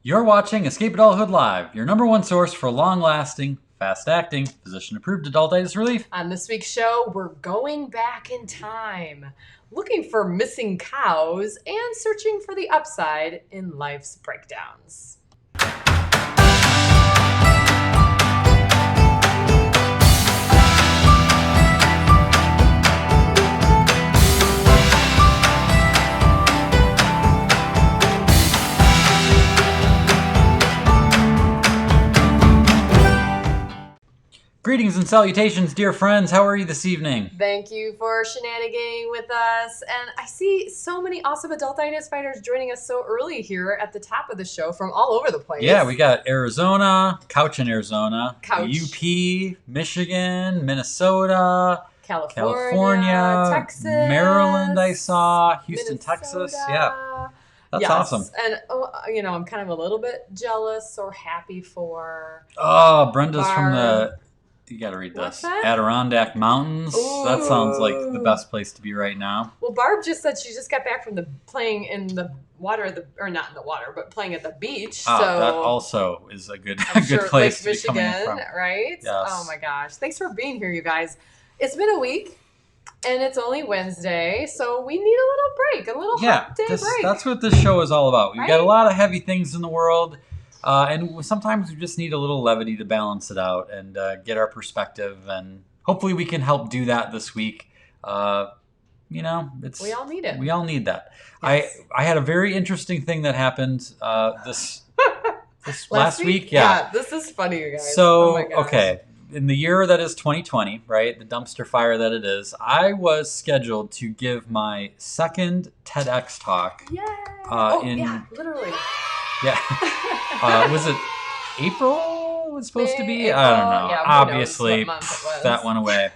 You're watching Escape Adulthood Live, your number one source for long-lasting, fast-acting, physician-approved adultitis relief. On this week's show, we're going back in time, looking for missing cows and searching for the upside in life's breakdowns. Greetings and salutations, dear friends. How are you this evening? Thank you for shenaniganing with us. And I see so many awesome Adultitis Fighters joining us so early here at the top of the show from all over the place. Yeah, we got Arizona, Couch in Arizona, Couch. UP, Michigan, Minnesota, California, Texas, Maryland I saw, Houston, Minnesota. Texas. Yeah, that's awesome. And, I'm kind of a little bit jealous or happy for... Oh, Brenda's from the... You got to read What's this. that? Adirondack Mountains. Ooh. That sounds like the best place to be right now. Well, Barb just said she just got back from playing in the water, or not in the water, but playing at the beach. Oh, so that also is a good I'm good sure place Lake to be coming Michigan, from. right? Yes. Oh my gosh! Thanks for being here, you guys. It's been a week, and it's only Wednesday, so we need a little break, a little Humpday break. That's what this show is all about. We've Right? got a lot of heavy things in the world. And sometimes we just need a little levity to balance it out and get our perspective. And hopefully we can help do that this week. We all need it. We all need that. Yes. I had a very interesting thing that happened this last week. Yeah, this is funny, you guys. So, oh my gosh. okay, in the year that is 2020, right, the dumpster fire that it is, I was scheduled to give my second TEDx talk. Yay! in literally. Yeah. Was it April it was supposed to be? April, I don't know. yeah, who knows Obviously, what month it was. that went away.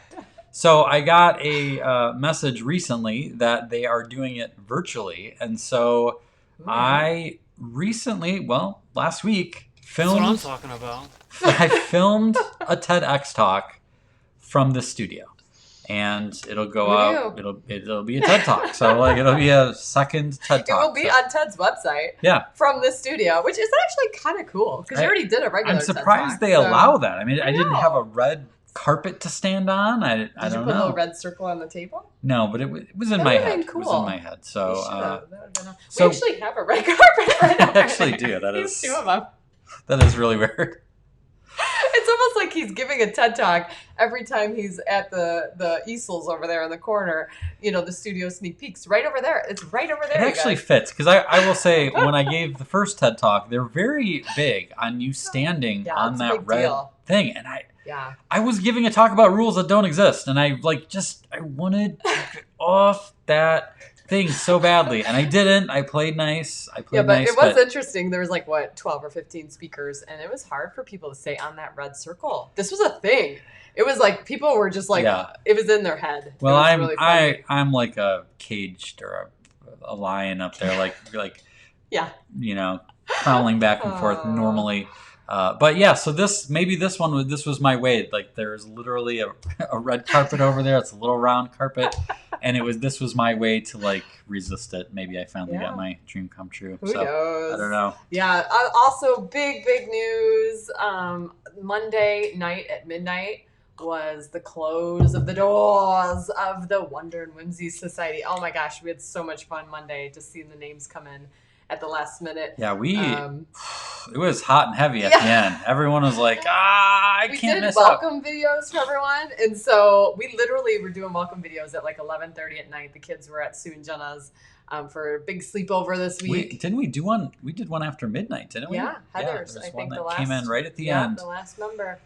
So I got a message recently that they are doing it virtually. And so I recently, last week, filmed... That's what I'm talking about. I filmed a TEDx talk from the studio. And it'll go out. It'll be a TED Talk. So it'll be a second TED Talk. It will be on Ted's website. Yeah. From the studio, which is actually kind of cool because you already did a regular. I'm surprised TED Talk, they allow that. I mean, I didn't know. have a red carpet to stand on. I Did don't you put know. a little red circle on the table? No, but it was in That my would've head. been It was cool. in my head. So You should've. That would've been so- we actually have a red carpet right now. We actually do. That There's is- two of them. that is really weird. It's almost like he's giving a TED Talk every time he's at the easels over there in the corner. The studio sneak peeks right over there. It's right over there. It actually fits because I will say when I gave the first TED Talk, they're very big on you standing on it's a that big red deal. thing, and Yeah. I was giving a talk about rules that don't exist, and I wanted to get off that thing so badly, and I didn't. I played nice. But it was interesting. There was 12 or 15 speakers, and it was hard for people to stay on that red circle. This was a thing. It was like people were just it was in their head. Well, I'm like a caged or a lion up there, like yeah, prowling back and forth normally. But yeah, so this was my way. Like there's literally a red carpet over there. It's a little round carpet, and this was my way to resist it. Maybe I finally got my dream come true. Who knows? I don't know. Yeah. Also, big news. Monday night at midnight was the close of the doors of the Wonder and Whimsy Society. Oh my gosh, we had so much fun Monday just seeing the names come in at the last minute. Yeah, it was hot and heavy at the end. Everyone was like, I can't miss out. We did welcome videos for everyone. And so we literally were doing welcome videos at 11:30 at night. The kids were at Sue and Jenna's for a big sleepover this week. Didn't we do one? We did one after midnight, didn't we? Yeah, Heather's. There's I one think that the last came in right at the end. the last member.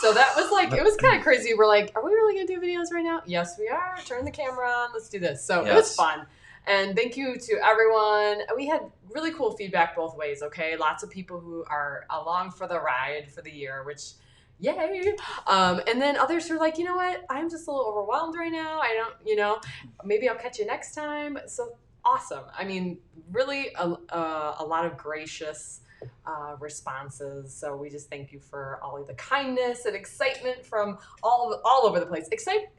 So that was it was kind of crazy. We're like, are we really going to do videos right now? Yes, we are. Turn the camera on. Let's do this. So It was fun. And thank you to everyone. We had really cool feedback both ways, okay? Lots of people who are along for the ride for the year, which, yay. And then others who are like, you know what? I'm just a little overwhelmed right now. I don't, maybe I'll catch you next time. So awesome. I mean, really a lot of gracious responses. So we just thank you for all of the kindness and excitement from all over the place.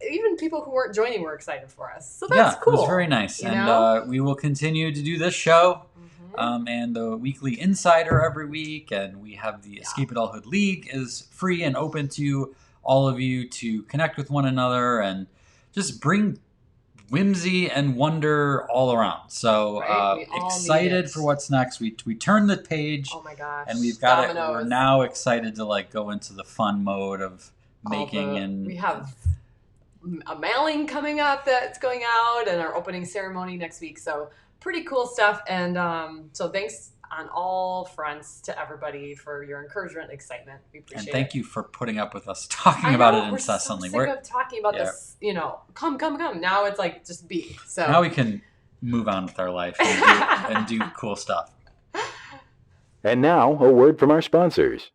Even people who weren't joining were excited for us. So that's cool. It was very nice. And we will continue to do this show and the weekly Insider every week. And we have the Escape Adulthood League is free and open to all of you to connect with one another and just bring whimsy and wonder all around. So excited for what's next. We turned the page. Oh my gosh! And we've got it. We're now excited to like go into the fun mode of making. And we have a mailing coming up that's going out, and our opening ceremony next week. So pretty cool stuff. And so thanks on all fronts to everybody for your encouragement and excitement. We appreciate it. And thank you for putting up with us talking about it incessantly. We're so sick of talking about this, come. Now it's like, just be. So now we can move on with our life and do cool stuff. And now, a word from our sponsors.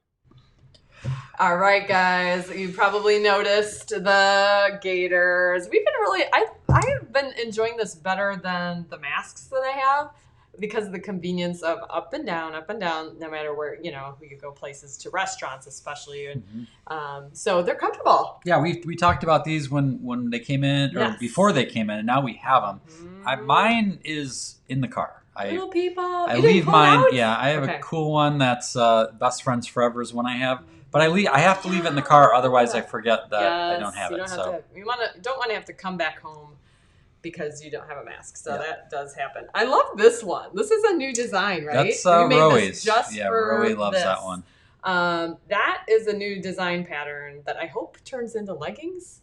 All right, guys, you probably noticed the gaiters. We've been I've been enjoying this better than the masks that I have, because of the convenience of up and down, no matter where, we could go places, to restaurants especially. And so they're comfortable. Yeah, we talked about these when they came in, or before they came in, and now we have them. Mine is in the car. Little people. I leave mine. Out? Yeah, I have a cool one that's Best Friends Forever is one I have. But I have to leave it in the car, otherwise I forget that I don't have it. You don't want to have to come back home because you don't have a mask. So that does happen. I love this one. This is a new design, right? That's Roey's. Roey loves that one. That is a new design pattern that I hope turns into leggings.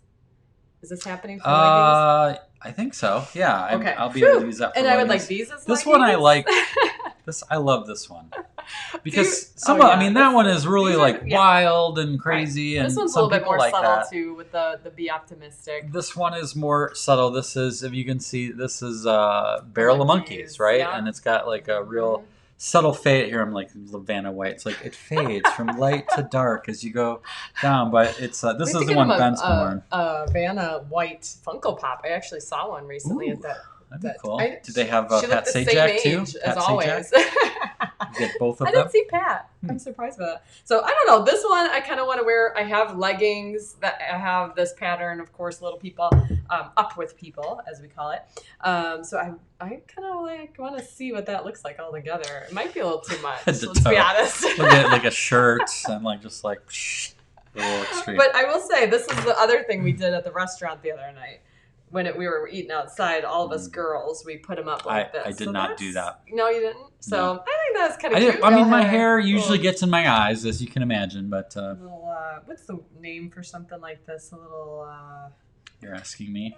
Is this happening for leggings? I think so. Yeah. Okay. I'll be able to use that for leggings. I would like these as this leggings. One I like. I love this one. Because that one is really wild and crazy. Right. And this one's a little bit more subtle too, with the be optimistic. This one is more subtle. This is, if you can see, this is Barrel of Monkeys, right? Yeah. And it's got like a real subtle fade here. I'm like Vanna White. It's like it fades from light to dark as you go down. But it's this is the one Ben's worn. Vanna White Funko Pop. I actually saw one recently at that. That'd be cool. Did they have Pat Sajak too? As always. Get both of them. I didn't see Pat. I'm surprised by that. So I don't know. This one I kind of want to wear. I have leggings that I have this pattern, of course, little people, up with people, as we call it. So I kind of want to see what that looks like all together. It might be a little too much. Let's be honest. Look at like a shirt and a little extreme. But I will say, this is the other thing we did at the restaurant the other night. When we were eating outside, all of us girls, we put them up like this. I did not do that. No, you didn't? So no. I think that's kind of cute. I mean, my hair usually gets in my eyes, as you can imagine, but... what's the name for something like this? A little... You're asking me?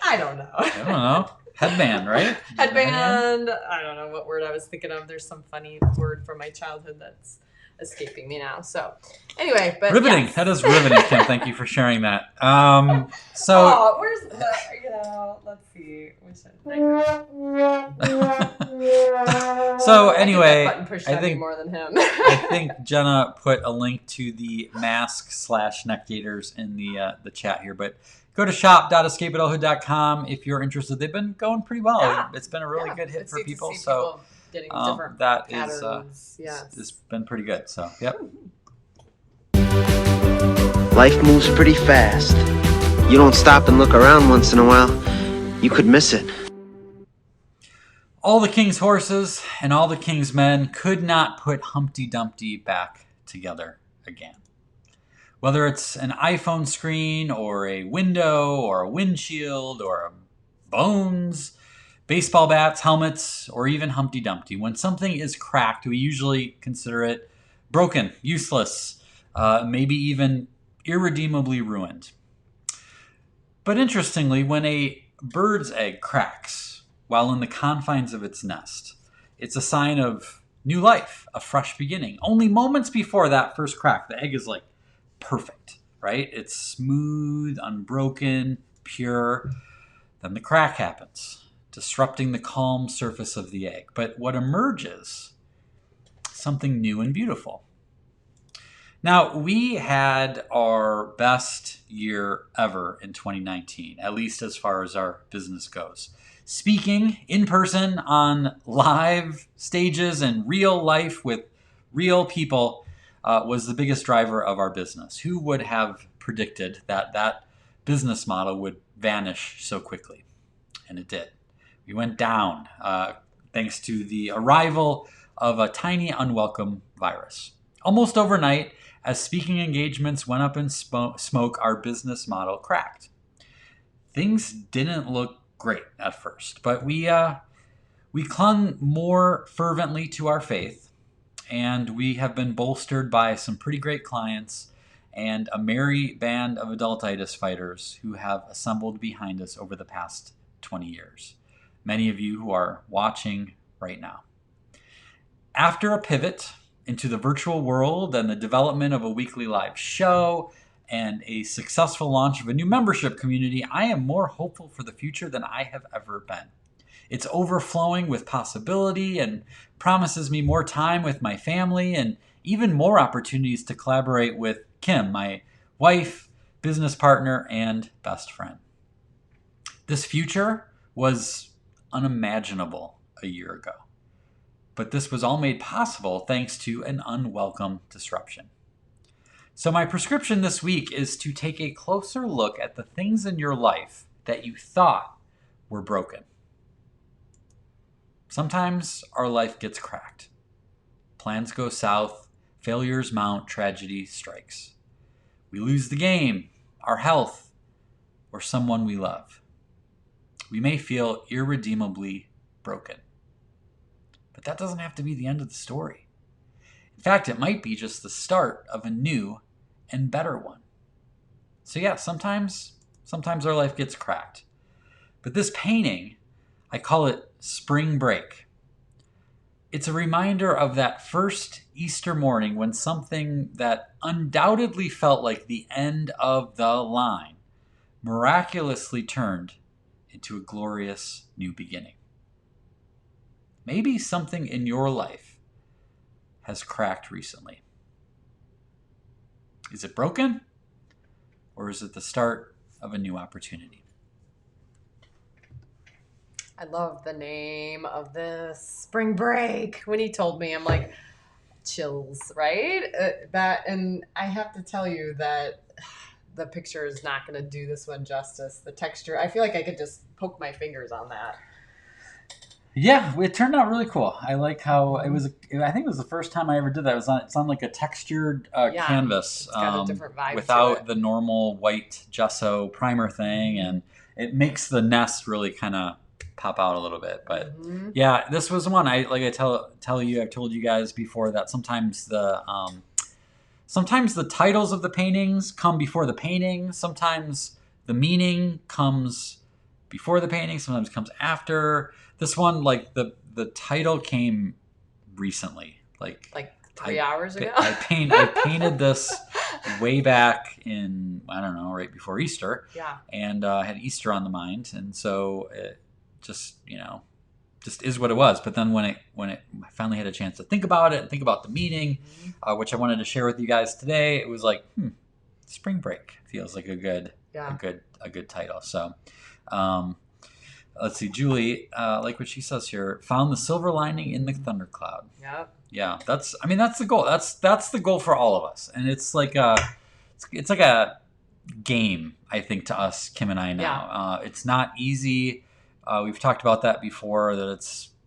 I don't know. I don't know. Headband, right? Headband. I don't know what word I was thinking of. There's some funny word from my childhood that's escaping me now. So anyway, but riveting. Yes. That is riveting, Kim. Thank you for sharing that. Where's the, let's see. So anyway, I think more than him. I think Jenna put a link to the mask/neck gaiters in the chat here, but go to shop.escapeadulthood.com if you're interested. They've been going pretty well. Yeah. It's been a really good hit for people. So getting different that patterns. It's been pretty good. So, yep. Life moves pretty fast. You don't stop and look around once in a while, you could miss it. All the king's horses and all the king's men could not put Humpty Dumpty back together again. Whether it's an iPhone screen or a window or a windshield or bones, baseball bats, helmets, or even Humpty Dumpty. When something is cracked, we usually consider it broken, useless, maybe even irredeemably ruined. But interestingly, when a bird's egg cracks while in the confines of its nest, it's a sign of new life, a fresh beginning. Only moments before that first crack, the egg is like perfect, right? It's smooth, unbroken, pure. Then the crack happens, disrupting the calm surface of the egg. But what emerges? Something new and beautiful. Now, we had our best year ever in 2019, at least as far as our business goes. Speaking in person on live stages and real life with real people was the biggest driver of our business. Who would have predicted that that business model would vanish so quickly? And it did. We went down thanks to the arrival of a tiny, unwelcome virus. Almost overnight, as speaking engagements went up in smoke, our business model cracked. Things didn't look great at first, but we clung more fervently to our faith, and we have been bolstered by some pretty great clients and a merry band of Adultitis Fighters who have assembled behind us over the past 20 years. Many of you who are watching right now. After a pivot into the virtual world and the development of a weekly live show and a successful launch of a new membership community, I am more hopeful for the future than I have ever been. It's overflowing with possibility and promises me more time with my family and even more opportunities to collaborate with Kim, my wife, business partner, and best friend. This future was unimaginable a year ago, but this was all made possible thanks to an unwelcome disruption. So my prescription this week is to take a closer look at the things in your life that you thought were broken. Sometimes our life gets cracked. Plans go south, failures mount, tragedy strikes. We lose the game, our health, or someone we love. We may feel irredeemably broken. But that doesn't have to be the end of the story. In fact, it might be just the start of a new and better one. So yeah, sometimes our life gets cracked. But this painting, I call it Spring Break. It's a reminder of that first Easter morning when something that undoubtedly felt like the end of the line miraculously turned into a glorious new beginning. Maybe something in your life has cracked recently. Is it broken? Or is it the start of a new opportunity? I love the name of this, Spring Break. When he told me, I'm like, chills, right? And I have to tell you that the picture is not going to do this one justice. The texture, I feel like I could just poke my fingers on that. Yeah, it turned out really cool. I like how it was. I think it was the first time I ever did that. It's on like a textured canvas, it's got a different vibe without the normal white gesso primer thing, and it makes the nest really kind of pop out a little bit. But yeah, this was one I've told you guys before that sometimes the titles of the paintings come before the painting. Sometimes the meaning comes before the painting. Sometimes it comes after. This one, like the title came recently, like 3 hours ago. I painted this way back in, I don't know, right before Easter. Yeah. And I had Easter on the mind, and so it just is what it was. But then when I finally had a chance to think about it and think about the meaning, which I wanted to share with you guys today, it was like, Spring Break feels like a good title. So. Let's see, Julie, like what she says here, found the silver lining in the thundercloud. Yep. Yeah, that's the goal. That's the goal for all of us, and it's like a game, I think, to us, Kim and I now. Yeah. It's not easy. We've talked about that before. That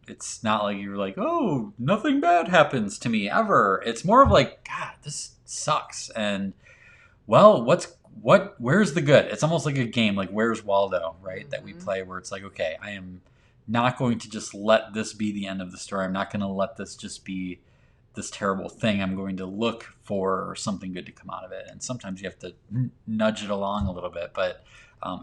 it's not like you're like, oh, nothing bad happens to me ever. It's more of like, God, this sucks, and well, where's the good? It's almost like a game, like Where's Waldo, right? That we play, where it's like, okay, I am not going to just let this be the end of the story. I'm not going to let this just be this terrible thing. I'm going to look for something good to come out of it. And sometimes you have to nudge it along a little bit, but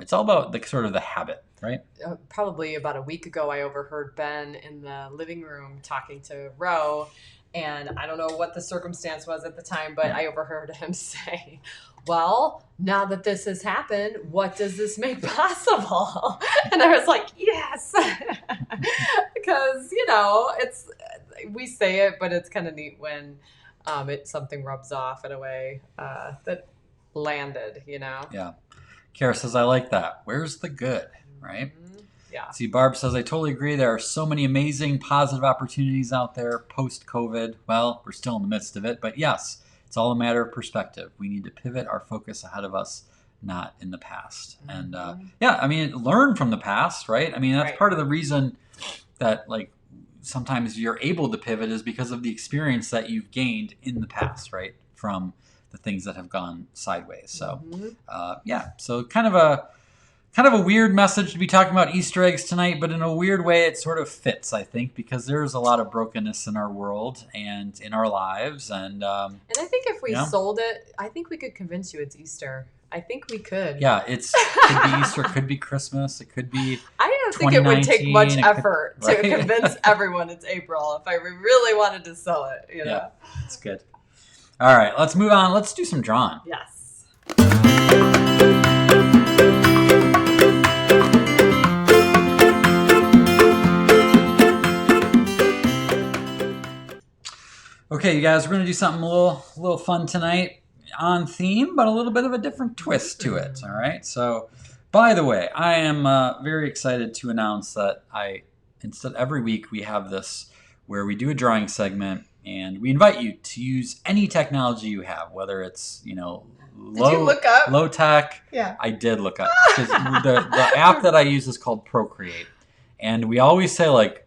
it's all about the sort of the habit, right? Probably about a week ago, I overheard Ben in the living room talking to Ro, and I don't know what the circumstance was at the time, but I overheard him say, well, now that this has happened, what does this make possible? And I was like, yes, because, we say it, but it's kind of neat when something rubs off in a way that landed, Yeah. Kara says, I like that. Where's the good, right? Yeah. See, Barb says, I totally agree. There are so many amazing positive opportunities out there post-COVID. Well, we're still in the midst of it, but yes, it's all a matter of perspective. We need to pivot our focus ahead of us, not in the past. And learn from the past, right? I mean, that's part of the reason that, like, sometimes you're able to pivot is because of the experience that you've gained in the past, right? From the things that have gone sideways. So, so kind of a weird message to be talking about Easter eggs tonight, but in a weird way, it sort of fits, I think, because there's a lot of brokenness in our world and in our lives. And I think if we sold it, I think we could convince you it's Easter. I think we could. Yeah, could be Easter, could be Christmas, it could be. I don't think it would take much effort to convince everyone it's April if I really wanted to sell it. You know? Yeah, that's good. All right, let's move on. Let's do some drawing. Yes. Okay, you guys, we're going to do something a little fun tonight. On theme, but a little bit of a different twist to it. All right. So, by the way, I am very excited to announce that instead every week we have this where we do a drawing segment and we invite you to use any technology you have, whether it's Did you look up? low tech. Yeah, I did look up. The app that I use is called Procreate, and we always say like,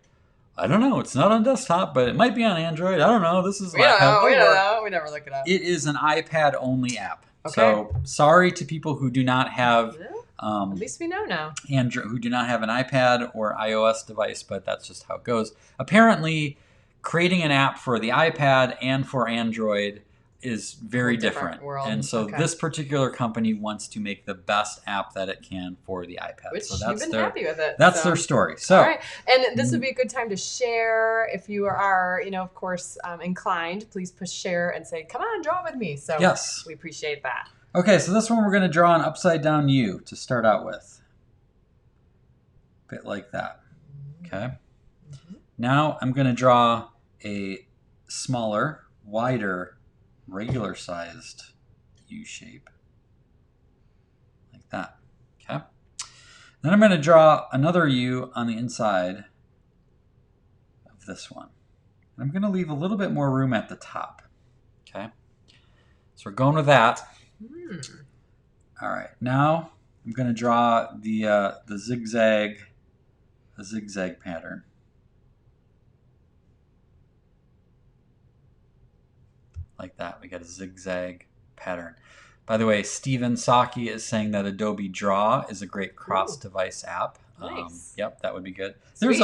I don't know. It's not on desktop, but it might be on Android. I don't know. This is we don't know. We never look it up. It is an iPad-only app. Okay. So sorry to people who do not have. At least we know now. Android, who do not have an iPad or iOS device, but that's just how it goes. Apparently, creating an app for the iPad and for Android is very different. World. And so this particular company wants to make the best app that it can for the iPad. Which so that's you've been happy with it. That's their story. So, all right. And this would be a good time to share. If you are, of course, inclined, please push share and say, come on, draw with me. So yes, we appreciate that. Okay, so this one we're going to draw an upside down U to start out with. A bit like that. Okay. Mm-hmm. Now I'm going to draw a smaller, wider, regular sized U shape like that. Okay. Then I'm going to draw another U on the inside of this one. And I'm going to leave a little bit more room at the top. Okay. So we're going with that. All right. Now I'm going to draw the zigzag pattern. Like that. We got a zigzag pattern. By the way, Steven Saki is saying that Adobe Draw is a great cross-device app. Nice. Yep, that would be good. Sweet.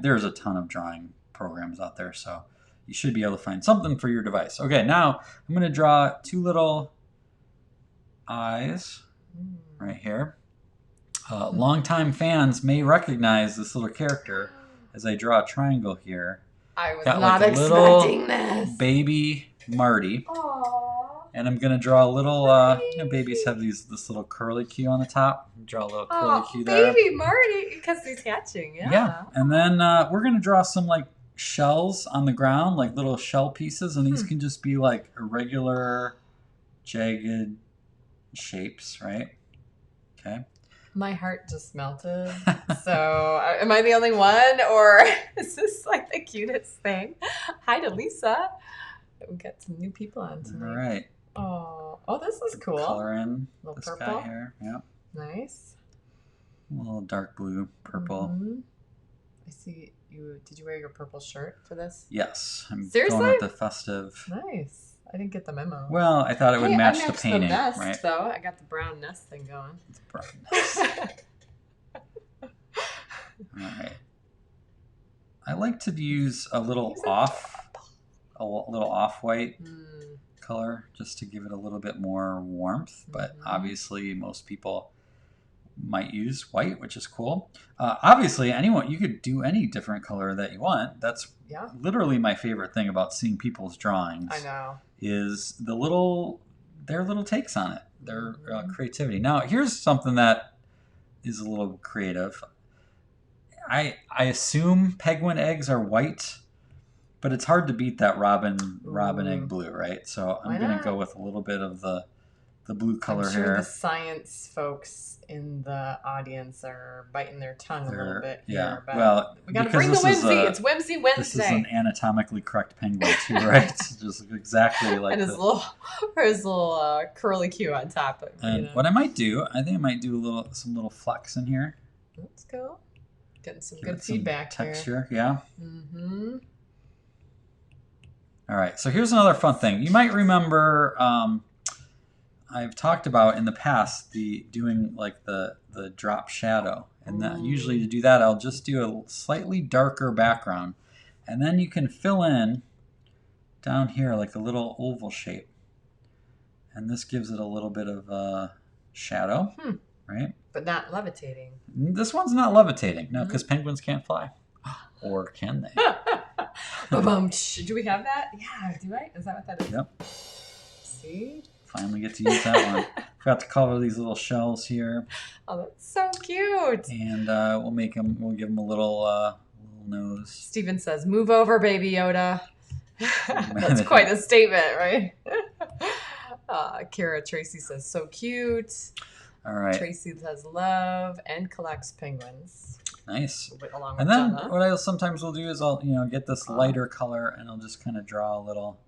There's a ton of drawing programs out there, so you should be able to find something for your device. Okay, now I'm going to draw two little eyes right here. Longtime fans may recognize this little character as I draw a triangle here. I was got not like a little expecting this. Baby Marty. Aww. And I'm going to draw a little, babies have this little curly Q on the top. Draw a little curly Q there. Baby Marty, because he's hatching, Yeah. And then we're going to draw some like shells on the ground, like little shell pieces. And these can just be like irregular, jagged shapes, right? Okay. My heart just melted. So, am I the only one, or is this like the cutest thing? Hi to Lisa. We got some new people on tonight. All right. Oh, this is cool. Color in little this purple guy here. Yeah. Nice. A little dark blue, purple. Mm-hmm. I see you. Did you wear your purple shirt for this? Yes. I'm Seriously? going with the festive. Nice. I didn't get the memo. Well, I thought it would match the painting, the nest, right? Though I got the brown nest thing going. It's brown nest. All right. I like to use a little off-white color just to give it a little bit more warmth. But obviously, most people might use white, which is cool. Obviously, you could do any different color that you want. That's literally my favorite thing about seeing people's drawings. I know. Is their little takes on it, their creativity. Now, here's something that is a little creative. I assume penguin eggs are white, but it's hard to beat that robin egg blue, right? So I'm going to go with a little bit of the blue color I'm sure here. The science folks in the audience are biting their tongue a little bit here. But well, we got to bring the whimsy. It's Whimsy Wednesday. This is an anatomically correct penguin too, right? It's just exactly like and his little curly Q on top. And what I might do, I think I might do some little flecks in here. Let's go. Getting some good feedback some here. texture, yeah. Mm-hmm. All right, so here's another fun thing. You might remember I've talked about in the past doing like the drop shadow. And that, usually to do that, I'll just do a slightly darker background. And then you can fill in down here like a little oval shape. And this gives it a little bit of shadow, right? But not levitating. This one's not levitating, no, because penguins can't fly. Or can they? Do we have that? Yeah, do I? Is that what that is? Yep. See? Finally get to use that one. Forgot to color these little shells here. Oh, that's so cute. And we'll give them a little nose. Steven says, move over, Baby Yoda. That's quite a statement, right? Kira Tracy says, so cute. All right. Tracy says, love and collects penguins. Nice. Along with And then Jenna. what I sometimes will do is I'll get this lighter color and I'll just kind of draw a little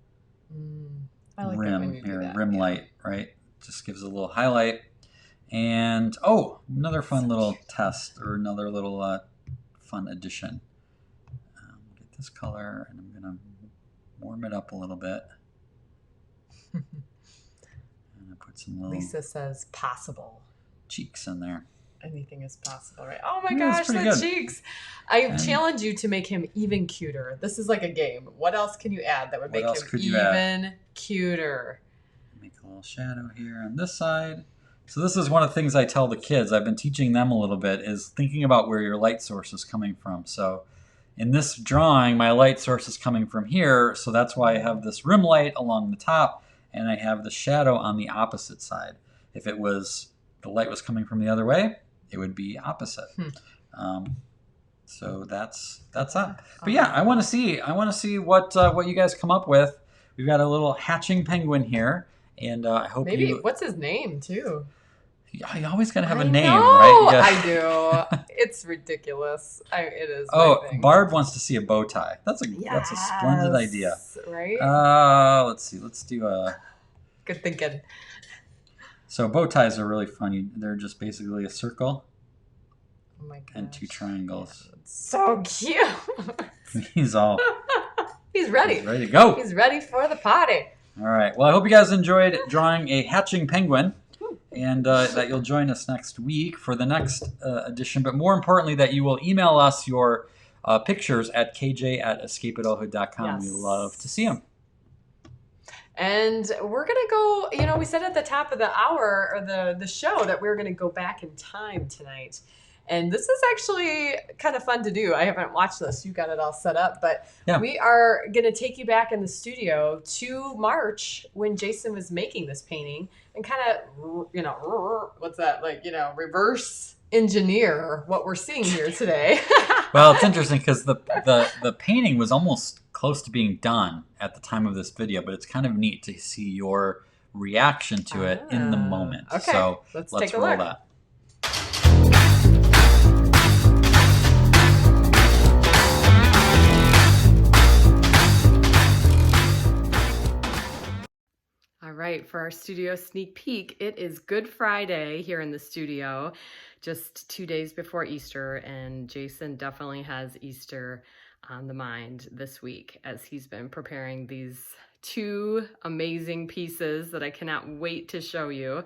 I like rim here, rim light, right? Just gives a little highlight. And another fun little test or another little fun addition. Get this color and I'm gonna warm it up a little bit. And I put some little Lisa says possible. cheeks in there. Anything is possible, right? Oh my gosh, the good. cheeks. I challenge you to make him even cuter. This is like a game. What else can you add that would make him even cuter? Make a little shadow here on this side. So this is one of the things I tell the kids. I've been teaching them a little bit is thinking about where your light source is coming from. So in this drawing, my light source is coming from here. So that's why I have this rim light along the top and I have the shadow on the opposite side. If it was, the light was coming from the other way, it would be opposite. So that's that. But yeah, I want to see what you guys come up with. We've got a little hatching penguin here, and I hope what's his name too? You always gotta have a name, right? I do. It's ridiculous. It is. Barb wants to see a bow tie. That's a splendid idea. Right. Let's see. Let's do a. Good thinking. So bow ties are really funny. They're just basically a circle and two triangles. Yeah, so cute. He's ready. He's ready to go. He's ready for the party. All right. Well, I hope you guys enjoyed drawing a hatching penguin and that you'll join us next week for the next edition. But more importantly, that you will email us your pictures at kj@escapeadulthood.com. Yes. We love to see them. And we're going to go, we said at the top of the hour or the show that we were going to go back in time tonight. And this is actually kind of fun to do. I haven't watched this. You got it all set up. But we are going to take you back in the studio to March when Jason was making this painting and kind of, what's that? Reverse engineer what we're seeing here today. Well, it's interesting because the painting was almost close to being done at the time of this video, but it's kind of neat to see your reaction to it in the moment. Okay, so let's take a roll look. That. All right, for our studio sneak peek, it is Good Friday here in the studio, just 2 days before Easter, and Jason definitely has Easter on the mind this week as he's been preparing these two amazing pieces that I cannot wait to show you.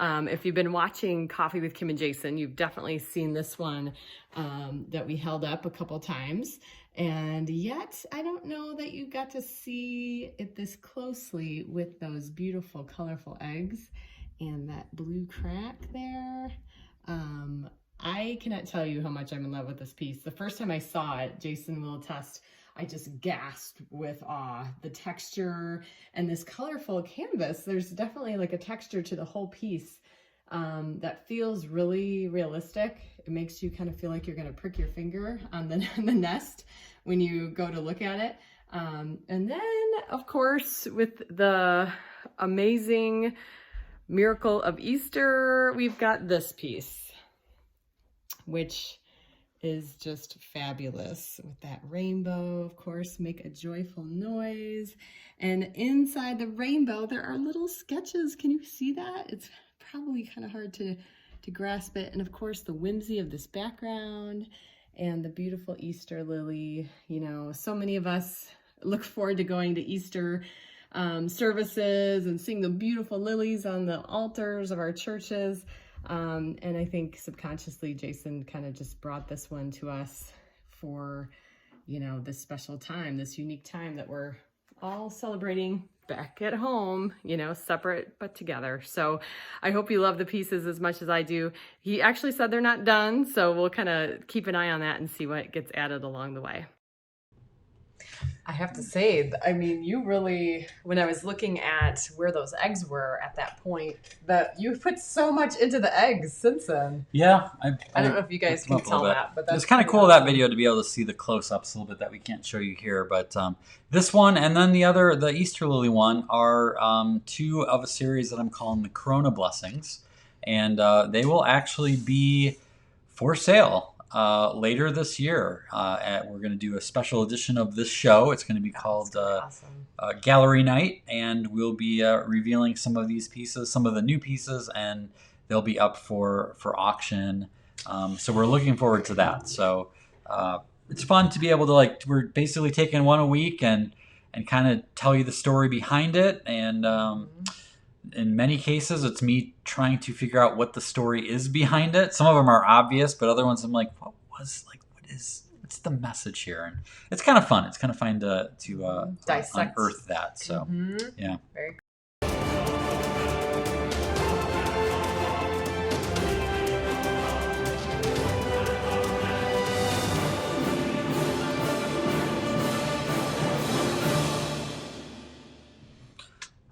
If you've been watching Coffee with Kim and Jason, you've definitely seen this one that we held up a couple times. And yet, I don't know that you got to see it this closely with those beautiful, colorful eggs and that blue crack there. I cannot tell you how much I'm in love with this piece. The first time I saw it, Jason will attest, I just gasped with awe. The texture and this colorful canvas, there's definitely like a texture to the whole piece that feels really realistic. It makes you kind of feel like you're gonna prick your finger on the nest when you go to look at it. And then, of course, with the amazing miracle of Easter, we've got this piece, which is just fabulous with that rainbow, of course, make a joyful noise. And inside the rainbow, there are little sketches. Can you see that? It's probably kind of hard to grasp it. And of course, the whimsy of this background and the beautiful Easter lily. You know, so many of us look forward to going to Easter services and seeing the beautiful lilies on the altars of our churches. And I think subconsciously Jason kind of just brought this one to us for, you know, this special time, this unique time that we're all celebrating back at home, you know, separate but together. So I hope you love the pieces as much as I do. He actually said they're not done, so we'll kind of keep an eye on that and see what gets added along the way. I have to say, I mean, you really, when I was looking at where those eggs were at that point, that you've put so much into the eggs since then. Yeah. I don't know if you guys can tell that, but that's it's kind of cool that video to be able to see the close-ups a little bit that we can't show you here. But this one and then the Easter lily one are two of a series that I'm calling the Corona Blessings. And they will actually be for sale later this year. We're going to do a special edition of this show. It's going to be called Gallery Night, and we'll be revealing some of these pieces, some of the new pieces, and they'll be up for auction. So we're looking forward to that. So it's fun to be able to, we're basically taking one a week and kind of tell you the story behind it. And in many cases, it's me trying to figure out what the story is behind it. Some of them are obvious, but other ones I'm like, what's the message here? And it's kind of fun. It's kind of fun to dissect, unearth that. So yeah. Very cool.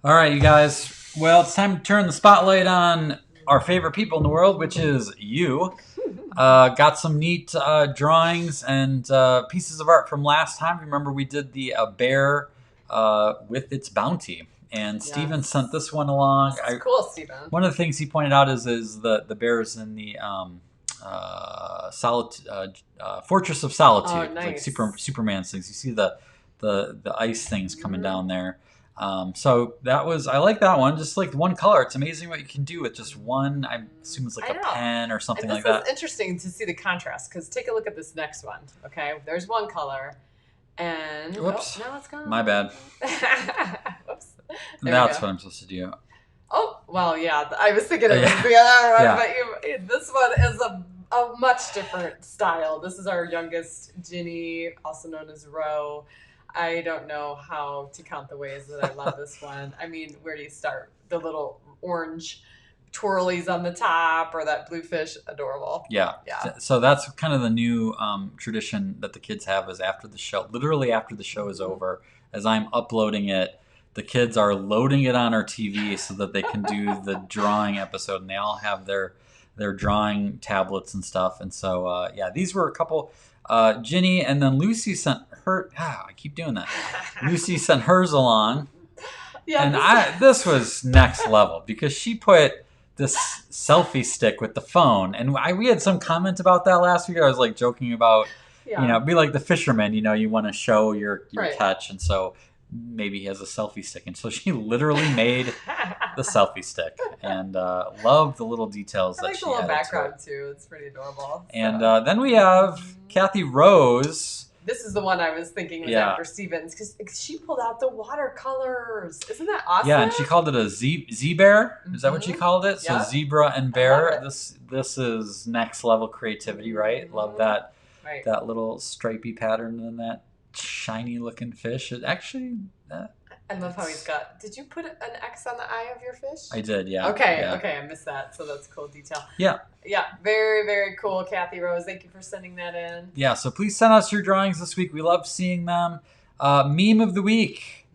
All right, you guys. Well, it's time to turn the spotlight on our favorite people in the world, which is you. Got some neat drawings and pieces of art from last time. Remember, we did the bear with its bounty, and Steven sent this one along. That's cool, Steven. One of the things he pointed out is the bears in the Fortress of Solitude, nice. like Superman's things. You see the ice things coming down there. So I like that one. Just like one color. It's amazing what you can do with just one. I assume it's like a pen or something like that. This is interesting to see the contrast, because take a look at this next one. Okay, there's one color, and whoops, now it's gone. My bad. Whoops. That's what I'm supposed to do. Oh well, yeah. I was thinking it was the other one, but this one is a much different style. This is our youngest, Ginny, also known as Ro. I don't know how to count the ways that I love this one. I mean, where do you start? The little orange twirlies on the top, or that blue fish, adorable. Yeah. So that's kind of the new tradition that the kids have, is after the show, literally after the show is over, as I'm uploading it, the kids are loading it on our TV so that they can do the drawing episode, and they all have their drawing tablets and stuff. And so, these were a couple. Ginny and then Lucy sent her. I keep doing that. Lucy sent hers along, and this was next level, because she put this selfie stick with the phone, and we had some comment about that last week. I was like joking about, be like the fisherman. You want to show your catch, and so maybe he has a selfie stick, and so she literally made the selfie stick, and love the little details that she added. I like the little background to too. It's pretty adorable. And then we have Kathy Rose. This is the one I was thinking was after Stevens, because she pulled out the watercolors. Isn't that awesome? Yeah, and she called it a Z-bear. Is that what she called it? So zebra and bear. This is next level creativity, right? Love that. Right. That little stripy pattern and that shiny looking fish. It actually. I love how he's got. Did you put an X on the eye of your fish? I did, yeah. Okay, I missed that. So that's a cool detail. Yeah. Yeah, very, very cool, Kathy Rose. Thank you for sending that in. Yeah, so please send us your drawings this week. We love seeing them. Meme of the week.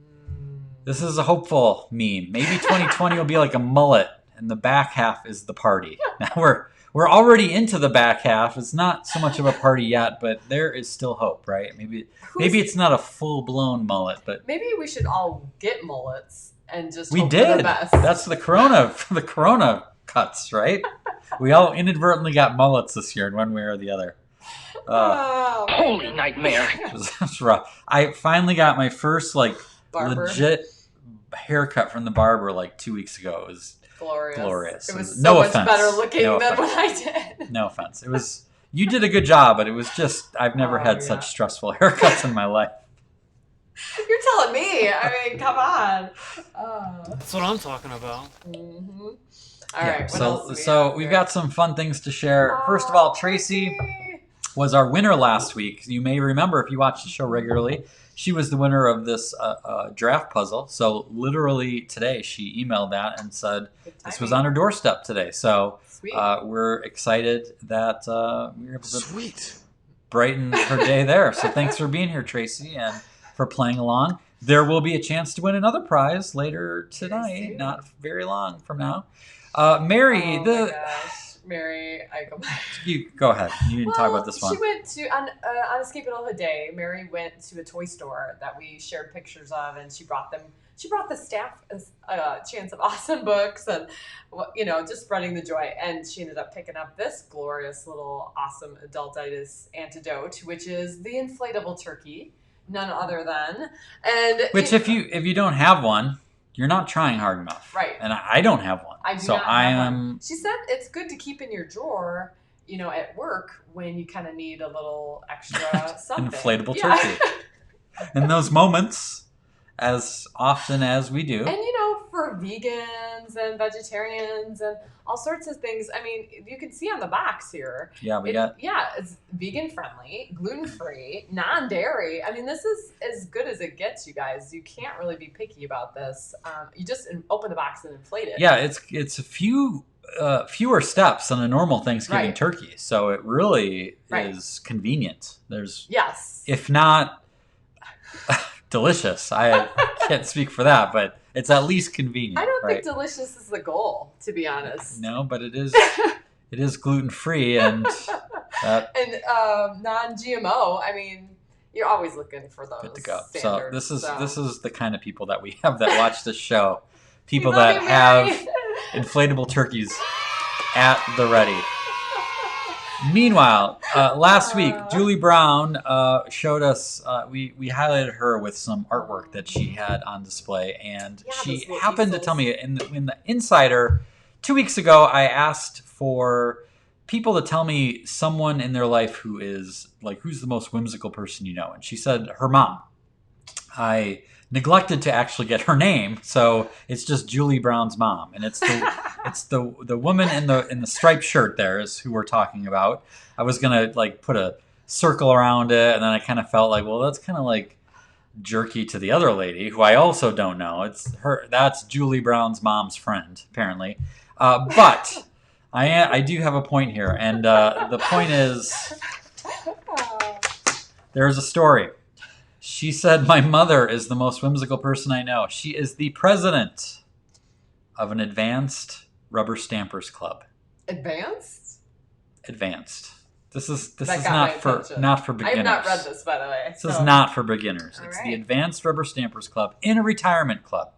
This is a hopeful meme. Maybe 2020 will be like a mullet, and the back half is the party. Now we're already into the back half. It's not so much of a party yet, but there is still hope, right? Maybe it's not a full-blown mullet, but maybe we should all get mullets and just we hope did. For the best. That's the corona cuts, right? We all inadvertently got mullets this year in one way or the other. Holy nightmare! It was rough. I finally got my first barber. Legit haircut from the barber 2 weeks ago. It was glorious. It was no so much offense. better looking No than offense. what I did. No offense. It was You did a good job, but it was just, I've never had such stressful haircuts in my life. You're telling me. I mean, come on. That's what I'm talking about. Mm-hmm. All right. What else do So we've got some fun things to share. First of all, Tracy was our winner last week. You may remember if you watch the show regularly. She was the winner of this draft puzzle. So literally today she emailed that and said this was on her doorstep today. So we're excited that we were able to brighten her day there. So thanks for being here, Tracy, and for playing along. There will be a chance to win another prize later tonight, not very long from now. Mary, Mary, I go back. You go ahead. You didn't talk about this one. She went to on Escape Adulthood Day. Mary went to a toy store that we shared pictures of, and she brought them. She brought the staff a chance of awesome books, and just spreading the joy. And she ended up picking up this glorious little awesome adultitis antidote, which is the inflatable turkey, none other than. And which, if you don't have one, you're not trying hard enough. Right. And I don't have one. I do not have one. She said it's good to keep in your drawer, at work when you kind of need a little extra something. Inflatable turkey. In those moments, as often as we do. And, for vegans and vegetarians and all sorts of things. I mean, you can see on the box here. Yeah, it's vegan friendly, gluten free, non-dairy. I mean, this is as good as it gets, you guys. You can't really be picky about this. You just open the box and inflate it. Yeah, it's a fewer steps than a normal Thanksgiving turkey, so it really is convenient. There's if not delicious. I can't speak for that, but it's at least convenient. I don't think delicious is the goal, to be honest. No, but it is. It is gluten free and non-GMO. I mean, you're always looking for those. Good to go. Standards, so this is the kind of people that we have that watch this show. People that have inflatable turkeys at the ready. Meanwhile, last week, Julie Brown showed us, we highlighted her with some artwork that she had on display, and she happened to tell me in the Insider 2 weeks ago, I asked for people to tell me someone in their life who is, who's the most whimsical person you know, and she said her mom. I neglected to actually get her name, so it's just Julie Brown's mom, and it's the woman in the striped shirt there is who we're talking about. I was gonna put a circle around it, and then I kind of felt like, well, that's kind of like jerky to the other lady who I also don't know. It's her. That's Julie Brown's mom's friend, apparently. But I do have a point here, and the point is there's a story. She said, my mother is the most whimsical person I know. She is the president of an advanced rubber stampers club. Advanced. This is not for beginners. I have not read this, by the way. This is not for beginners. It's the Advanced Rubber Stampers Club in a retirement club.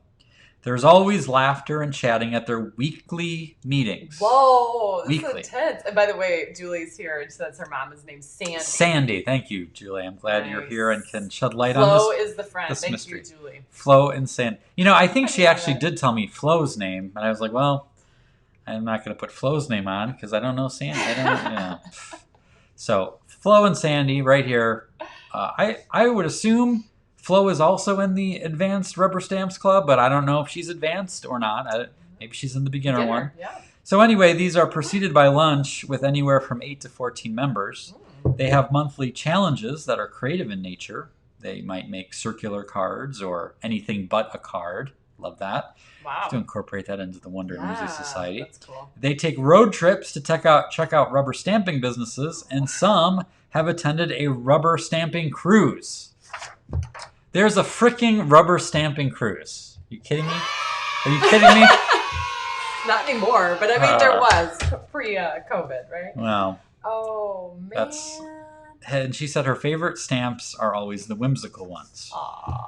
There's always laughter and chatting at their weekly meetings. Whoa, this is intense. And by the way, Julie's here. It says her mom is named Sandy. Sandy, thank you, Julie. I'm glad you're here and can shed light on this. Flo is the friend. Thank mystery. You, Julie. Flo and Sandy. I think she actually did tell me Flo's name, and I was like, well, I'm not going to put Flo's name on because I don't know Sandy. I don't. So Flo and Sandy right here. I would assume Flo is also in the Advanced Rubber Stamps Club, but I don't know if she's advanced or not. Maybe she's in the beginner one. Yeah. So anyway, these are preceded by lunch with anywhere from 8 to 14 members. They have monthly challenges that are creative in nature. They might make circular cards or anything but a card. Love that. Wow. To incorporate that into the Wonder Music Society. That's cool. They take road trips to check out rubber stamping businesses, and some have attended a rubber stamping cruise. There's a freaking rubber stamping cruise. You kidding me? Are you kidding me? Not anymore, but I mean, there was pre-COVID, right? Wow. Oh, man. And she said her favorite stamps are always the whimsical ones.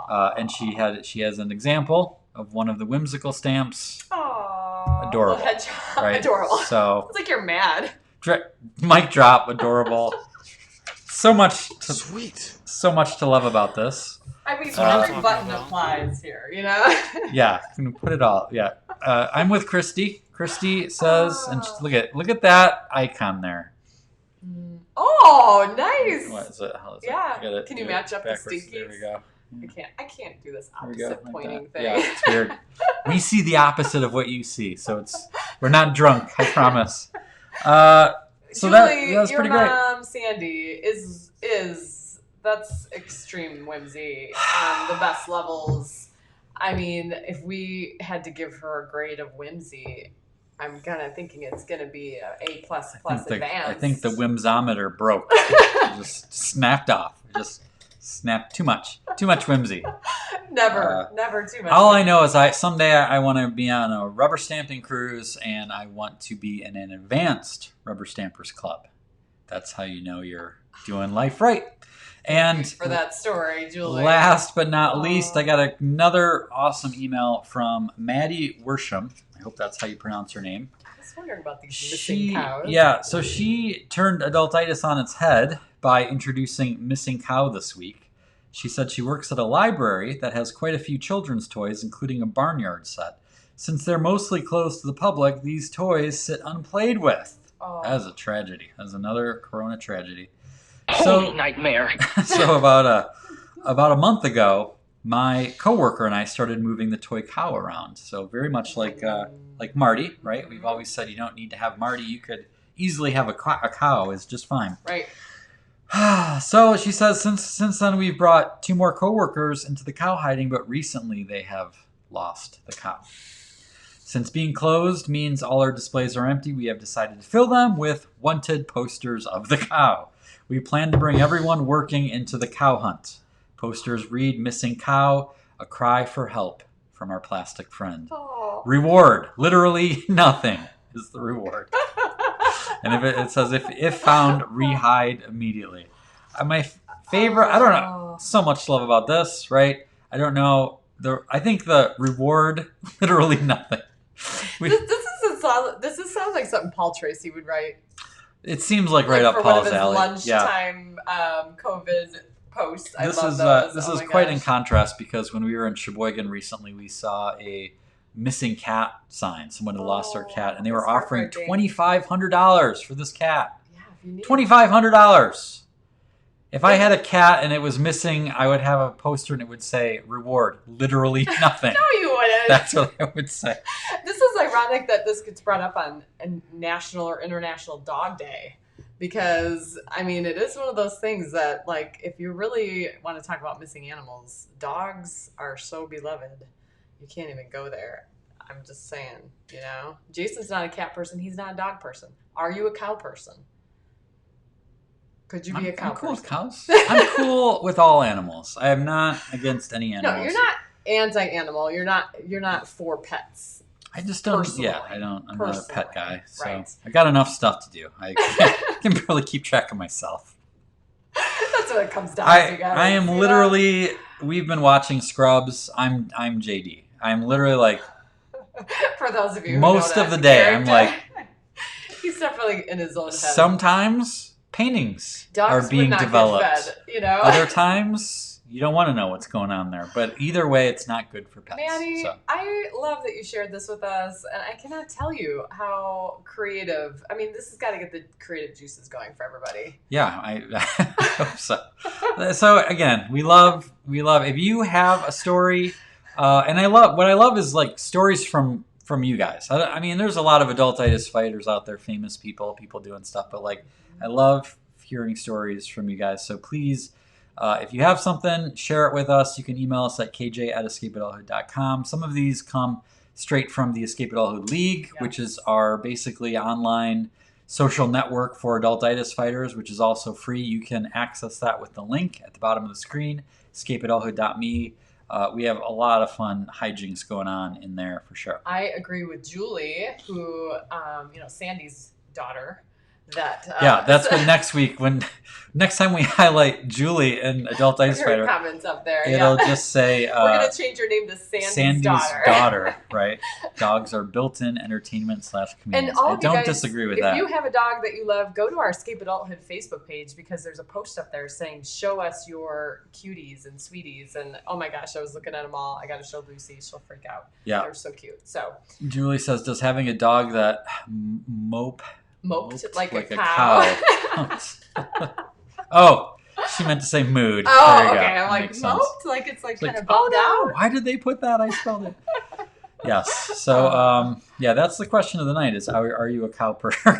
And she has an example of one of the whimsical stamps. Aww. Adorable. Right? Adorable. So it's like you're mad. Mic drop, adorable. So much to love about this. I mean, every button applies here, Yeah, I'm gonna put it all. Yeah, I'm with Christy. Christy says, and look at that icon there. Oh, Oh, nice. What is it? How is Yeah. it? I gotta Can you do it match up the backwards. stinkies? There we go. I can't do this There we go. opposite Like pointing that. thing. Yeah, it's weird. We see the opposite of what you see, so we're not drunk. I promise. So Julie, that was your pretty great. mom, Sandy, is that's extreme whimsy on the best levels. I mean, if we had to give her a grade of whimsy, I'm kind of thinking it's going to be a A++ advanced. I think the whimsometer broke. It just snapped off. It just snapped too much whimsy. Never too much. All I know is someday I want to be on a rubber stamping cruise, and I want to be in an advanced rubber stampers club. That's how you know you're doing life right. And for that story, Julie. Last but not least, I got another awesome email from Maddie Worsham. I hope that's how you pronounce her name. I was wondering about these missing cows. Yeah, so she turned adultitis on its head by introducing Missing Cow this week. She said she works at a library that has quite a few children's toys, including a barnyard set. Since they're mostly closed to the public, these toys sit unplayed with. Oh. That is a tragedy. That is another Corona tragedy. Holy nightmare. So about a month ago, my coworker and I started moving the toy cow around. So very much like Marty, right? We've always said you don't need to have Marty. You could easily have a cow is just fine. Right. So she says since then we've brought 2 more coworkers into the cow hiding, but recently they have lost the cow. Since being closed means all our displays are empty, we have decided to fill them with wanted posters of the cow. We plan to bring everyone working into the cow hunt. Posters read "Missing Cow," a cry for help from our plastic friend. Oh. Reward, literally nothing is the reward. And it says, if found, rehide immediately. My favorite, I don't know, so much love about this, right? I don't know. I think the reward, literally nothing. This sounds like something Paul Tracy would write. It seems like right up Paul's alley. Lunchtime COVID posts. This is quite in contrast because when we were in Sheboygan recently, we saw a missing cat sign. Someone had lost their cat, and they were offering $2,500 for this cat. Yeah, if you need $2,500. If I had a cat and it was missing, I would have a poster and it would say "Reward, literally nothing." No, you wouldn't. That's what I would say. This is ironic that this gets brought up on a National or International Dog Day, because I mean it is one of those things that, like, if you really want to talk about missing animals, dogs are so beloved. You can't even go there. I'm just saying, you know. Jason's not a cat person. He's not a dog person. Are you a cow person? Could you be a cow I'm cool person? with cows. I'm cool with all animals. I am not against any animals. No, you're not anti-animal. You're not for pets. I just don't. Personally. Yeah, I don't. I'm not a pet guy, so Right. I got enough stuff to do. I can barely keep track of myself. That's what it comes down to, guys. I am literally. We've been watching Scrubs. I'm JD. I'm literally like. For those of you who most know of the that day, character. I'm like. He's definitely in his own head. Sometimes paintings Dogs are would being not get developed. fed, you know. Other times you don't want to know what's going on there. But either way, it's not good for pets. Manny, So. I love that you shared this with us, and I cannot tell you how creative. I mean, this has got to get the creative juices going for everybody. Yeah, I hope so. So again, we love. If you have a story, and what I love is like stories from you guys. I mean, there's a lot of adultitis fighters out there, famous people doing stuff, but like, I love hearing stories from you guys. So please, if you have something, share it with us. You can email us at kj@escapeadulthood.com. Some of these come straight from the Escape Adulthood League, which is our basically online social network for adultitis fighters, which is also free. You can access that with the link at the bottom of the screen, escapeadulthood.me. We have a lot of fun hijinks going on in there for sure. I agree with Julie, who, Sandy's daughter. That's when next time we highlight Julie and Adultitis Fighter, comments up there. It'll just say we're gonna change your name to Sandy's daughter. Right? Dogs are built-in entertainment/comedians. And all I of don't you guys, disagree with that. If you have a dog that you love, go to our Escape Adulthood Facebook page, because there's a post up there saying, "Show us your cuties and sweeties." And oh my gosh, I was looking at them all. I got to show Lucy; she'll freak out. Yeah, they're so cute. So Julie says, "Does having a dog that moped like a cow. Oh, she meant to say mood. Oh, There you okay. go. I'm like, Makes sense. moped? Like, it's like It's kind of bummed out? Why did they put that? I spelled it. Yes. So, yeah, that's the question of the night is, are you a cow person?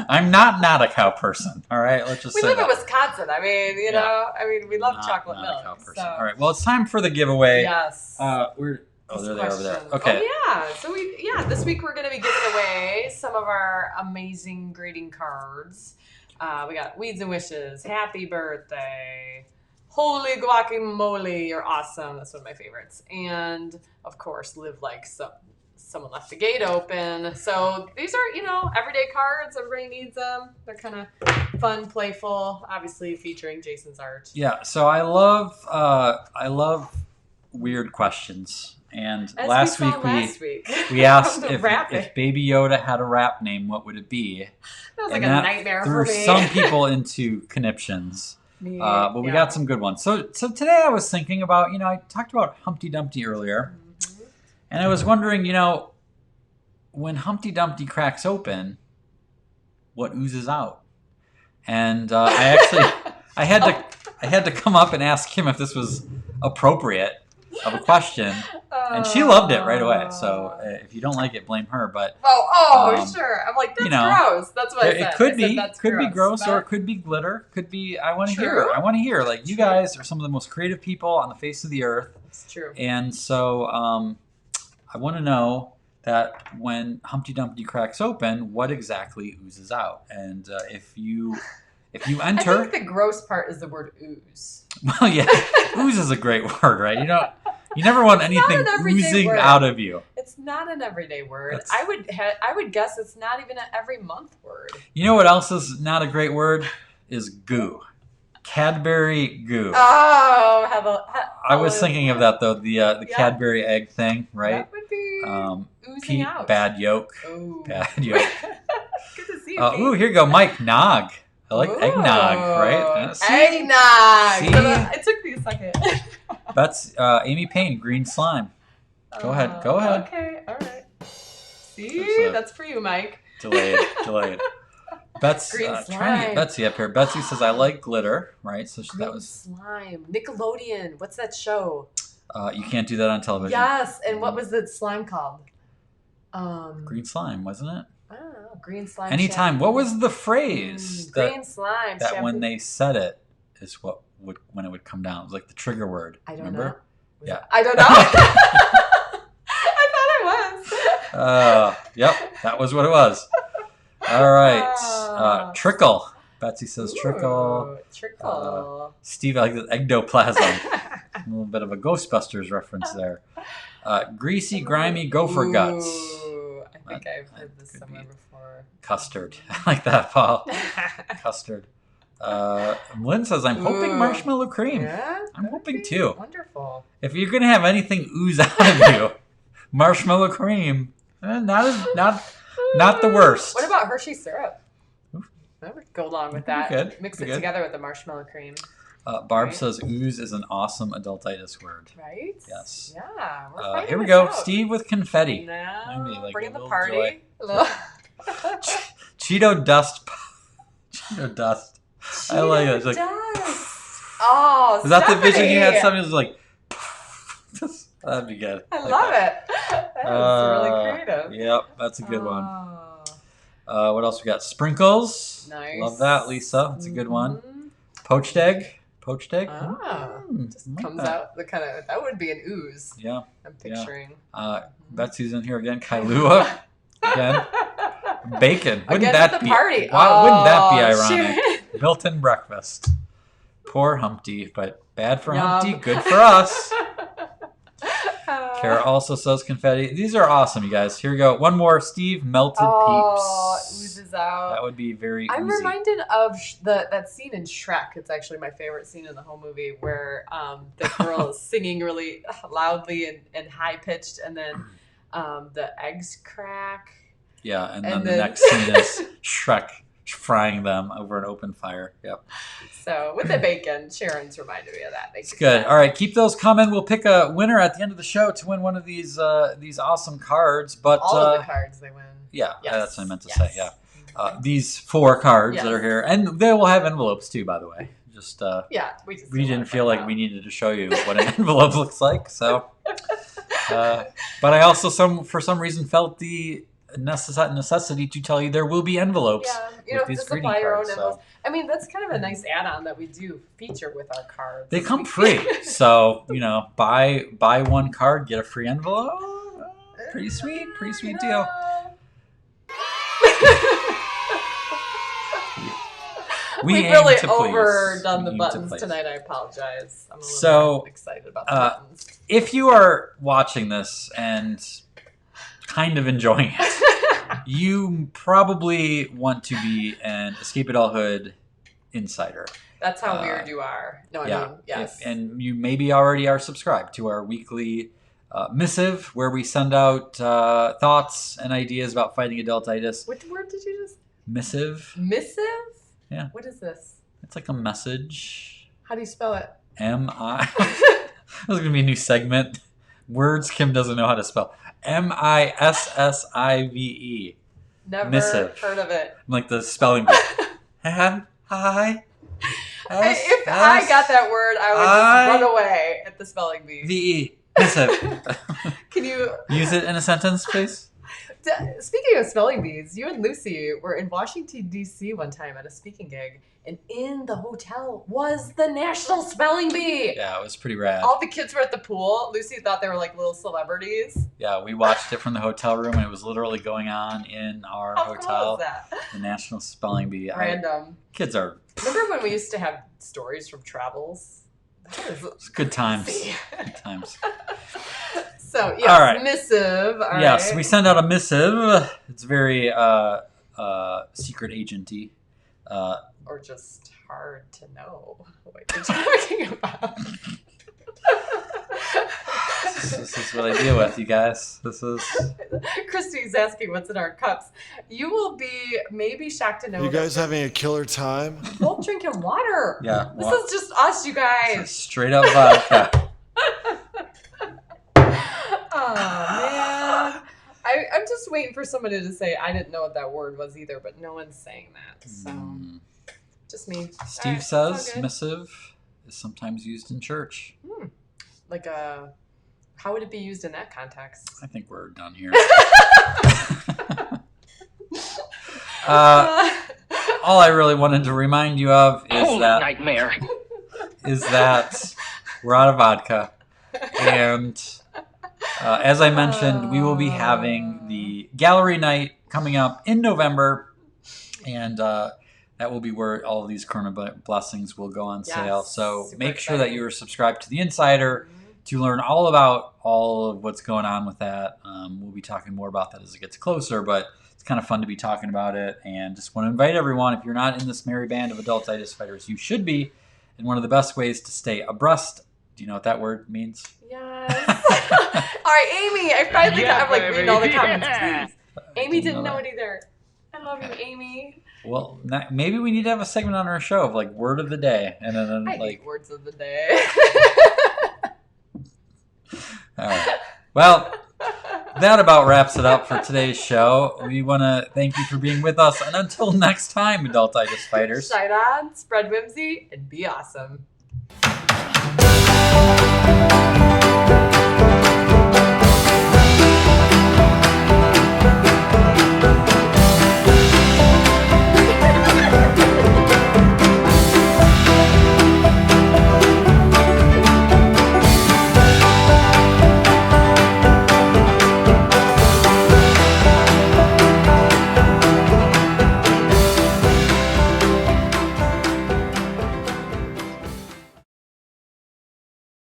I'm not a cow person. All right, let's just We say live that. in Wisconsin. I mean, you know, we love chocolate not milk. a cow person. So. All right, well, it's time for the giveaway. Yes. There they are over there. Okay. Oh, yeah. So this week we're going to be giving away some of our amazing greeting cards. We got Weeds and Wishes, Happy Birthday, Holy Guacamole, You're Awesome. That's one of my favorites. And, of course, Live Like Someone Left the Gate Open. So these are, everyday cards. Everybody needs them. They're kind of fun, playful, obviously featuring Jason's art. Yeah, so I love weird questions. And As last we saw week we asked if rapping. Baby Yoda had a rap name, what would it be? That was And like a nightmare for threw me. some people into conniptions. But we got some good ones. So today I was thinking about, I talked about Humpty Dumpty earlier. Mm-hmm. And I was wondering, when Humpty Dumpty cracks open, what oozes out? And I had to come up and ask Kim if this was appropriate of a question. And she loved it right away. So if you don't like it, blame her. But sure. I'm like, that's gross. That's what I said. it could be. That's Could be gross, but- or it could be glitter. Could be. I want to True. hear. I want to hear. Like, you True. guys are some of the most creative people on the face of the earth. It's true. And so I want to know that when Humpty Dumpty cracks open, what exactly oozes out? And if you enter, I think the gross part is the word ooze. well, yeah, ooze is a great word, right? You never want anything an everyday oozing word. out of you. It's not an everyday word. That's- I would guess it's not even an every month word. You know what else is not a great word? Is goo. Cadbury goo. Oh, I was thinking of that though, the Cadbury egg thing, right? That would be oozing Pete, out. bad yolk. Ooh. Bad yolk. Good to see you, Pete. Ooh, here you go, Mike. Nog. I like eggnog, right? See? Eggnog. See? It took me a second. That's Amy Payne, green slime. Go ahead. Okay, all right. See, that's for you, Mike. Delayed. Betsy, Green trying to slime. get Betsy up here. Betsy says, I like glitter, right? So Green that was, slime. Nickelodeon. What's that show? you can't do that on television. Yes, and what was the slime called? Green slime, wasn't it? I don't know. Green slime. Anytime. shampoo. What was the phrase green slime. that shampoo. when they said it is when it would come down? It was like the trigger word. I don't Remember? know. Yeah. I don't know. I thought it was. Yep, that was what it was. All right. Trickle. Betsy says trickle. Ooh, trickle. Steve, I like the ectoplasm. A little bit of a Ghostbusters reference there. Greasy, grimy gopher guts. Ooh, I think I've heard this could somewhere be. before. Custard. I like that, Paul. Custard. Lynn says, I'm hoping Ooh. marshmallow cream. Yeah, I'm that'd hoping be too. Wonderful. If you're going to have anything ooze out of you, marshmallow cream, not the worst. What about Hershey syrup? That would go along with that. Good. Mix Be it good. together with the marshmallow cream. Barb Right. says ooze is an awesome adultitis word. Right? Yes. Yeah. We're finding Here we this go. out. Steve with confetti. No, Maybe like bringing a the little party. joy. A little- Cheeto dust. Cheeto dust. I like it. It's like, Oh, is that the vision you had? Stephanie! Something was like, that'd be good. I Like love that. it. That was really creative. Yep, that's a good one. Oh, What else we got? Sprinkles. nice. Love that, Lisa. That's a good one. Mhm. Poached egg. Poached egg. Ah, Just comes out the kind of that would be an ooze. Yeah. I'm picturing. Betsy's in here again. Kailua. Again. Bacon. Wouldn't Again that with the be? party. Why wouldn't that be Oh, ironic? shit. Built-in breakfast. Poor Humpty, but bad for Yum. Humpty, good for us. Kara also says confetti. These are awesome, you guys. Here we go. One more. Steve, melted Oh, it peeps. oozes out. That would be very I'm oozy. reminded of that scene in Shrek. It's actually my favorite scene in the whole movie where the girl is singing really loudly and high pitched, and then the eggs crack. Yeah, and then and the then- next scene is Shrek frying them over an open fire. Yep. So with the bacon, Sharon's reminded me of that. It's good. All right, keep those coming. We'll pick a winner at the end of the show to win one of these awesome cards. But All of the cards they win. yeah, Yes. that's what I meant to Yes. say. Yeah. these 4 cards Yes. that are here, and they will have envelopes too, by the way. Just we didn't feel like we needed to show you what an envelope looks like. So, but I also for some reason felt the necessity to tell you there will be envelopes. Yeah, with these to greeting supply your own cards, envelopes. I mean, that's kind of a nice add-on that we do feature with our cards. They come free, so buy 1 card, get a free envelope. Pretty sweet deal. We've really overdone the buttons tonight. I apologize. I'm a little excited about the buttons. If you are watching this and kind of enjoying it, you probably want to be an Escape Adulthood insider. That's how weird you are. No, I mean, yes. And you maybe already are subscribed to our weekly missive where we send out thoughts and ideas about fighting adultitis. Which word did you just? Missive. Missive? Yeah. What is this? It's like a message. How do you spell it? M-I. This is going to be a new segment. Words Kim doesn't know how to spell. M-I-S-S-I-V-E. Never Missive. heard of it. Like the spelling bee. Hi. If I got that word, I would just run away at the spelling bee. V-E. Missive. Can you use it in a sentence, please? Speaking of spelling bees, you and Lucy were in Washington, D.C. one time at a speaking gig, and in the hotel was the National Spelling Bee. Yeah, it was pretty rad. All the kids were at the pool. Lucy thought they were like little celebrities. Yeah, we watched it from the hotel room, and it was literally going on in our How hotel. Cool is that? The National Spelling Bee. Random. Kids are... Remember when we used to have stories from travels? It's good times. Good times. So, yes, all right. missive. Yes, we send out a missive. It's very secret agenty. Or just hard to know what you're talking about. This is what I deal with, you guys. This is... Christy's asking what's in our cups. You will be maybe shocked to know. You guys having a killer time? Both drinking water. Yeah. This is just us, you guys. Straight up vodka. Oh, man. I'm just waiting for somebody to say, I didn't know what that word was either, but no one's saying that. So, just me. Steve says missive is sometimes used in church. Like how would it be used in that context? I think we're done here. All I really wanted to remind you of is nightmare. that we're out of vodka. And as I mentioned, we will be having the gallery night coming up in November. And that will be where all of these Corona blessings will go on sale. So make sure that you are subscribed to the Insider to learn all about all of what's going on with that. We'll be talking more about that as it gets closer, but it's kind of fun to be talking about it. And just want to invite everyone, if you're not in this merry band of Adultitis Fighters, you should be. And one of the best ways to stay abreast, do you know what that word means? Yes. All right, Amy, I finally got, I'm like reading all the comments. Please. Amy didn't know it either. I love you, Amy. Well, maybe we need to have a segment on our show of like word of the day, and then I like hate words of the day. All right. Well, that about wraps it up for today's show. We want to thank you for being with us, and until next time, Adultitis Fighters. Shine on, spread whimsy, and be awesome.